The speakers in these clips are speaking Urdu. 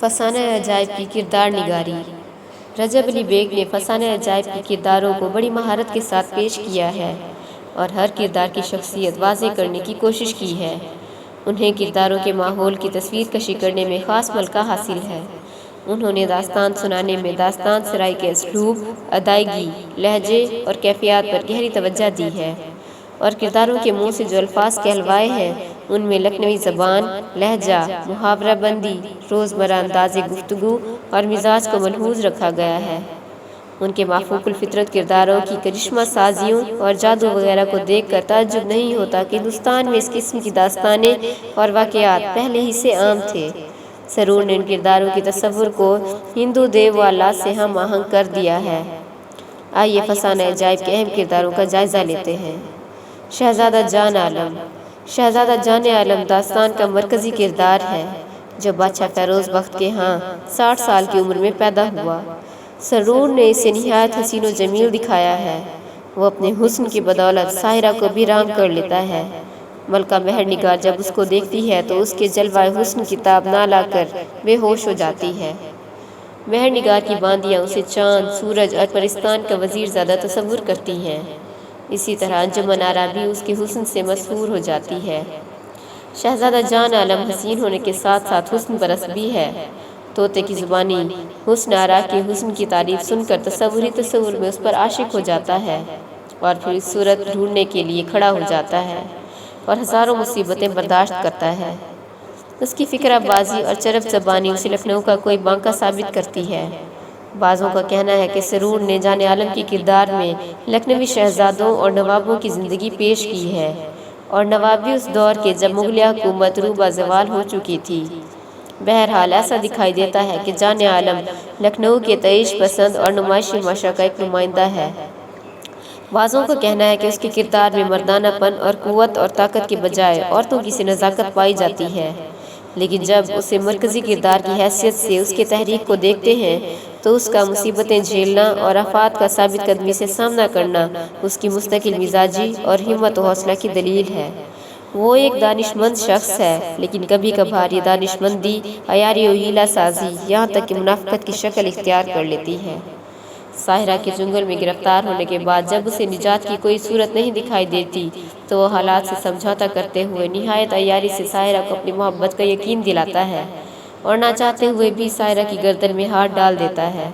فسانہ عجائب کی کردار نگاری۔ رجب علی بیگ نے فسانہ عجائب کی کرداروں کو بڑی مہارت کے ساتھ پیش کیا ہے اور ہر کردار کی شخصیت واضح کرنے کی کوشش کی ہے۔ انہیں کرداروں کے ماحول کی تصویر کشی کرنے میں خاص ملکہ حاصل ہے۔ انہوں نے داستان سنانے میں داستان سرائی کے اسلوب، ادائیگی، لہجے اور کیفیات پر گہری توجہ دی ہے، اور کرداروں کے منہ سے جو الفاظ کہلوائے ہیں ان میں لکھنوی زبان، لہجہ، محاورہ بندی، روزمرہ انداز گفتگو اور مزاج کو ملحوظ رکھا گیا ہے۔ ان کے مافوق الفطرت کرداروں کی کرشمہ سازیوں اور جادو وغیرہ کو دیکھ کر تعجب نہیں ہوتا کہ ہندوستان میں اس قسم کی داستانیں اور واقعات پہلے ہی سے عام تھے۔ سرور نے ان کرداروں کے تصور کو ہندو دیوالہ سے ہم آہنگ کر دیا ہے۔ آئیے فسانہ عجائب کے اہم کرداروں کا جائزہ لیتے ہیں۔ شہزادہ جان عالم۔ شہزادہ جان عالم داستان کا مرکزی کردار ہے، جو بادشاہ فیروز بخت کے ہاں 60 سال کی عمر میں پیدا ہوا۔ سرور نے اسے نہایت حسین و جمیل دکھایا ہے۔ وہ اپنے حسن کی بدولت ساحرہ کو بھی رام کر لیتا ہے۔ ملکہ مہر نگار جب اس کو دیکھتی ہے تو اس کے جلوہ حسن کی تاب نہ لا کر بے ہوش ہو جاتی ہے۔ مہر نگار کی باندیاں اسے چاند، سورج اور پرستان کا وزیر زادہ تصور کرتی ہیں۔ اسی طرح انجمن آرا بھی اس کے حسن سے مسحور ہو جاتی ہے۔ شہزادہ جان عالم حسین ہونے کے ساتھ ساتھ حسن پرست بھی ہے۔ طوطے کی زبانی حسن آرا کے حسن کی تعریف سن کر تصور میں اس پر عاشق ہو جاتا ہے اور پھر اس صورت ڈھونڈنے کے لیے کھڑا ہو جاتا ہے اور ہزاروں مصیبتیں برداشت کرتا ہے۔ اس کی فکرہ بازی اور چرب زبانی اسے لکھنؤ کا کوئی بانکا ثابت کرتی ہے۔ بعضوں کا کہنا ہے کہ سرور نے جان عالم کی کردار میں لکھنوی شہزادوں اور نوابوں کی زندگی پیش کی ہے، اور نواب بھی اس دور کے جب مغلیہ حکومت روبہ زوال ہو چکی تھی۔ بہرحال ایسا دکھائی دیتا ہے کہ جان عالم لکھنؤ کے تعیش پسند اور نمائشی معاشرہ کا ایک نمائندہ ہے۔ بعضوں کا کہنا ہے کہ اس کے کردار میں مردانہ پن اور قوت اور طاقت کے بجائے عورتوں کی سی نزاکت پائی جاتی ہے، لیکن جب اسے مرکزی کردار کی حیثیت سے اس کے تحریک کو دیکھتے ہیں تو اس کا مصیبتیں جھیلنا اور آفات کا ثابت قدمی سے سامنا کرنا اس کی مستقل مزاجی اور ہمت و حوصلہ کی دلیل ہے۔ وہ ایک دانش مند شخص ہے، لیکن کبھی کبھار یہ دانش مندی عیاری و حیلہ سازی یہاں تک کہ منافقت کی شکل اختیار کر لیتی ہے۔ ساحرہ کے چنگل میں گرفتار ہونے کے بعد جب اسے نجات کی کوئی صورت نہیں دکھائی دیتی تو وہ حالات سے سمجھوتہ کرتے ہوئے نہایت عیاری سے ساحرہ کو اپنی محبت کا یقین دلاتا ہے اور نہ چاہتے ہوئے بھی ساحرہ کی گردن میں ہاتھ ڈال دیتا ہے۔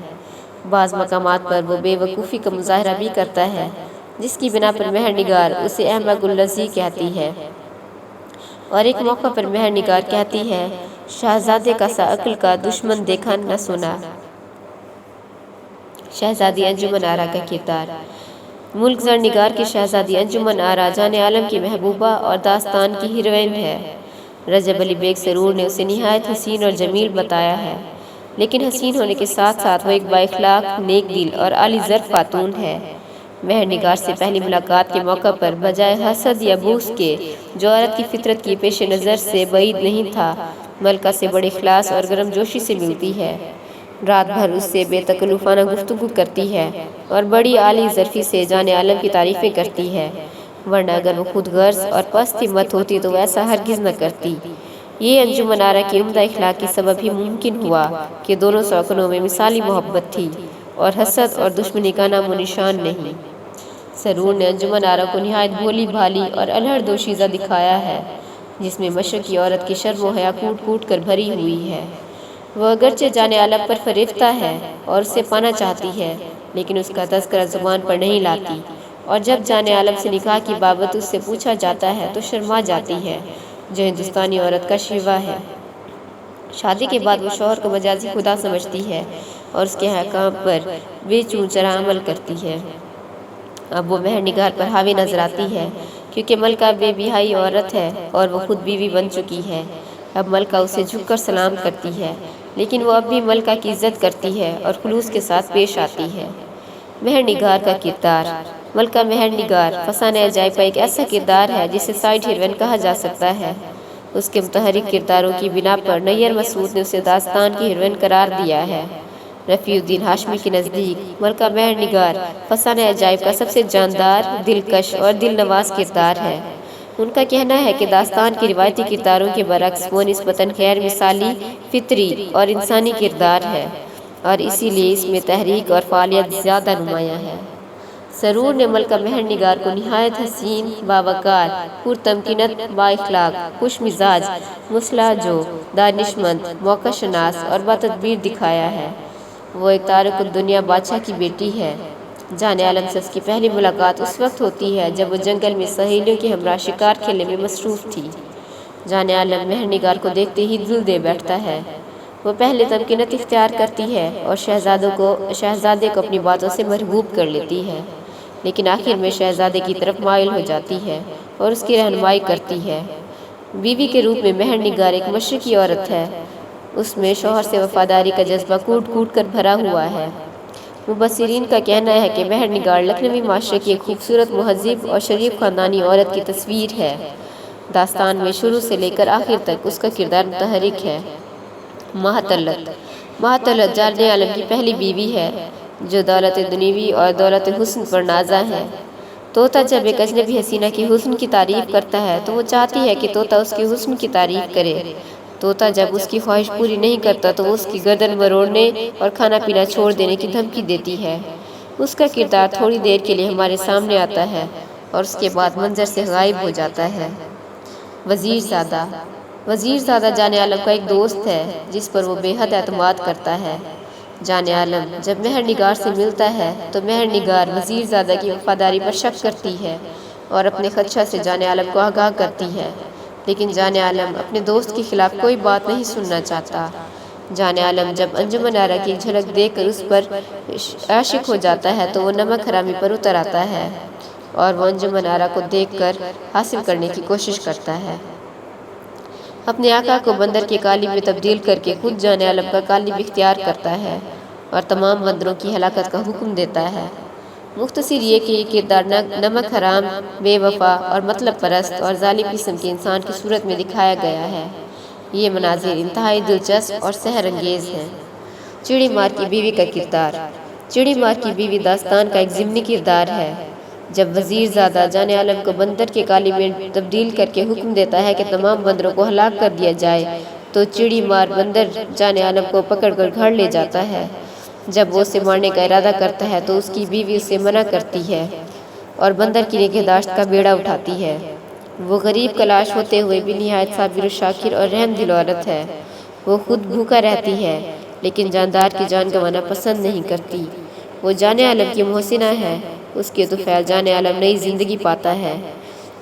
بعض مقامات پر وہ بے وقوفی کا مظاہرہ بھی کرتا ہے، جس کی بنا پر مہر نگار اسے احمق الذی کہتی ہے، اور ایک موقع پر مہر نگار کہتی ہے، شہزادے کا سا عقل کا دشمن دیکھا نہ سنا۔ شہزادی انجمن آرا کا کردار۔ ملک زر نگار کی شہزادی انجمن آرا جان عالم کی محبوبہ اور داستان کی ہیروئن ہے۔ رجب علی بیگ سرور نے اسے نہایت حسین اور جمیل بتایا ہے، لیکن حسین ہونے کے ساتھ ساتھ وہ ایک با اخلاق، نیک دل اور عالی ظرف خاتون ہے۔ مہر نگار سے پہلی ملاقات کے موقع پر بجائے حسد یا بغض کے، جو عورت کی فطرت کی پیش نظر سے بعید نہیں تھا، ملکہ سے بڑے اخلاص اور گرم جوشی سے ملتی ہے۔ رات بھر اس سے بے تکلفانہ گفتگو کرتی ہے اور بڑی عالی ظرفی سے جان عالم کی تعریفیں کرتی ہے، ورنہ اگر وہ خود غرض اور پست ہمت ہوتی تو وہ ایسا ہرگز نہ کرتی۔ یہ انجمن آرا کی عمدہ اخلاق کے سبب ہی ممکن ہوا کہ دونوں سوکنوں میں مثالی محبت تھی اور حسد اور دشمنی کا نام و نشان نہیں۔ سرور نے انجمن آرا کو نہایت بھولی بھالی اور الہڑ دوشیزہ دکھایا ہے، جس میں مشرقی عورت کی شرم و حیا کوٹ کوٹ کر بھری ہوئی ہے۔ وہ اگرچہ جان عالم پر فریفتہ ہے اور اسے پانا چاہتی ہے، لیکن اس کا تذکرہ زبان پر نہیں لاتی، اور جب جان عالم سے نکاح کی بابت اس سے پوچھا جاتا ہے تو شرما جاتی ہے، جو ہندوستانی عورت کا شیوا ہے۔ شادی کے بعد وہ شوہر کو مجازی خدا سمجھتی ہے اور اس کے احکام پر بے چون چرا عمل کرتی ہے۔ اب وہ مہر نگار پر حاوی نظر آتی ہے، کیونکہ ملکہ بے بیاہی عورت ہے اور وہ خود بیوی بن چکی ہے۔ اب ملکہ اسے جھک کر سلام کرتی ہے، لیکن وہ اب بھی ملکہ کی عزت کرتی ہے اور خلوص کے ساتھ پیش آتی ہے۔ مہر نگار کا کردار۔ ملکہ مہر نگار فسانہ عجائب کا ایک ایسا کردار ہے جسے سائیڈ ہیروئن کہا جا سکتا ہے۔ اس کے متحرک کرداروں کی بنا پر نیر مسعود نے اسے داستان کی ہیروئن قرار دیا ہے۔ رفیع الدین ہاشمی کے نزدیک ملکہ مہر نگار فسانہ عجائب کا سب سے جاندار، دلکش اور دل نواز کردار ہے۔ ان کا کہنا ہے کہ داستان کے روایتی کرداروں کے برعکس وہ نسبتاً غیر مثالی، فطری اور انسانی کردار ہے، اور اسی لیے اس میں تحریک اور فعالیت زیادہ نمایاں ہے۔ سرور نے ملکہ مہر نگار کو نہایت حسین، باوقار، پرتمکینت، بااخلاق، خوش مزاج، مصلح جو، دانشمند، موقع شناس اور باتدبیر دکھایا ہے۔ وہ ایک تارک الدنیا بادشاہ کی بیٹی ہے۔ جان عالم سے اس کی پہلی ملاقات اس وقت ہوتی ہے جب وہ جنگل میں سہیلیوں کے ہمراہ شکار کھیلنے میں مصروف تھی۔ جان عالم مہر نگار کو دیکھتے ہی دل دے بیٹھتا ہے۔ وہ پہلے تمکینت اختیار کرتی ہے اور شہزادے کو اپنی باتوں سے مرغوب کر لیتی ہے، لیکن آخر میں شہزادے کی طرف مائل ہو جاتی ہے اور اس کی رہنمائی کرتی ہے۔ بیوی کے روپ میں مہر نگار ایک مشرقی عورت ہے۔ اس میں شوہر سے وفاداری کا جذبہ کوٹ کوٹ کر بھرا ہوا ہے۔ مبصرین کا کہنا ہے کہ مہر نگار لکھنوی معاشرے کی ایک خوبصورت، مہذب اور شریف خاندانی عورت کی تصویر ہے۔ داستان میں شروع سے لے کر آخر تک اس کا کردار متحرک ہے۔ مہطلت جان عالم کی پہلی بیوی ہے جو دولت دنیوی اور دولت حسن پر نازاں ہے۔ طوطا جب ایک اجنبی حسینہ کے حسن کی تعریف کرتا ہے تو وہ چاہتی ہے کہ طوطا اس کے حسن کی تعریف کرے۔ طوطا جب اس کی خواہش پوری نہیں کرتا تو وہ اس کی گردن مروڑنے اور کھانا پینا چھوڑ دینے کی دھمکی دیتی ہے۔ اس کا کردار تھوڑی دیر کے لیے ہمارے سامنے آتا ہے اور اس کے بعد منظر سے غائب ہو جاتا ہے۔ وزیر زادہ جان عالم کا ایک دوست ہے جس پر وہ بے حد اعتماد کرتا ہے۔ جان عالم جب مہر نگار سے ملتا ہے تو مہر نگار وزیر زادہ کی وفاداری پر شک کرتی ہے اور اپنے خدشہ سے جان عالم کو آگاہ کرتی ہے، لیکن جان عالم اپنے دوست کے خلاف کوئی بات نہیں سننا چاہتا۔ جان عالم جب انجمن آرا کی ایک جھلک دیکھ کر اس پر عاشق ہو جاتا ہے تو وہ نمک حرامی پر اتر آتا ہے اور وہ انجمن آرا کو دیکھ کر حاصل کرنے کی کوشش کرتا ہے۔ اپنے آقا کو بندر کے قالب میں تبدیل کر کے خود جان عالم کا قالب اختیار کرتا ہے اور تمام بندروں کی ہلاکت کا حکم دیتا ہے۔ مختصر یہ کہ یہ کردار نمک حرام، بے وفا اور مطلب پرست اور ظالم قسم کے انسان کی صورت میں دکھایا گیا ہے۔ یہ مناظر انتہائی دلچسپ اور سحر انگیز ہیں۔ چڑی مار کی بیوی کا کردار۔ چڑی مار کی بیوی داستان کا ایک ضمنی کردار ہے۔ جب وزیر زادہ جان عالم کو بندر کے قالب میں تبدیل کر کے حکم دیتا ہے کہ تمام بندروں کو ہلاک کر دیا جائے تو چڑی مار بندر جان عالم کو پکڑ کر گھر لے جاتا ہے۔ جب وہ اسے مارنے کا ارادہ کرتا ہے تو اس کی بیوی اسے منع کرتی ہے اور بندر کی نگہداشت کا بیڑا اٹھاتی ہے۔ وہ غریب کلاش ہوتے ہوئے بھی نہایت صابر و شاکر اور رحم دل عورت ہے۔ وہ خود بھوکا رہتی ہے لیکن جاندار کی جان گنوانا پسند نہیں کرتی۔ وہ جان عالم کی محسنہ ہے، اس کے طفیل جان عالم نئی زندگی پاتا ہے۔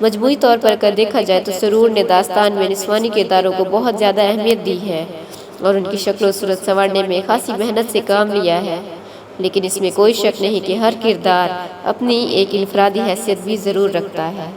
مجموعی طور پر اگر دیکھا جائے تو سرور نے داستان میں نسوانی کرداروں کو بہت زیادہ اہمیت دی ہے اور ان کی شکل و صورت سنوارنے میں خاصی محنت سے کام لیا ہے، لیکن اس میں کوئی شک نہیں کہ ہر کردار اپنی ایک انفرادی حیثیت بھی ضرور رکھتا ہے۔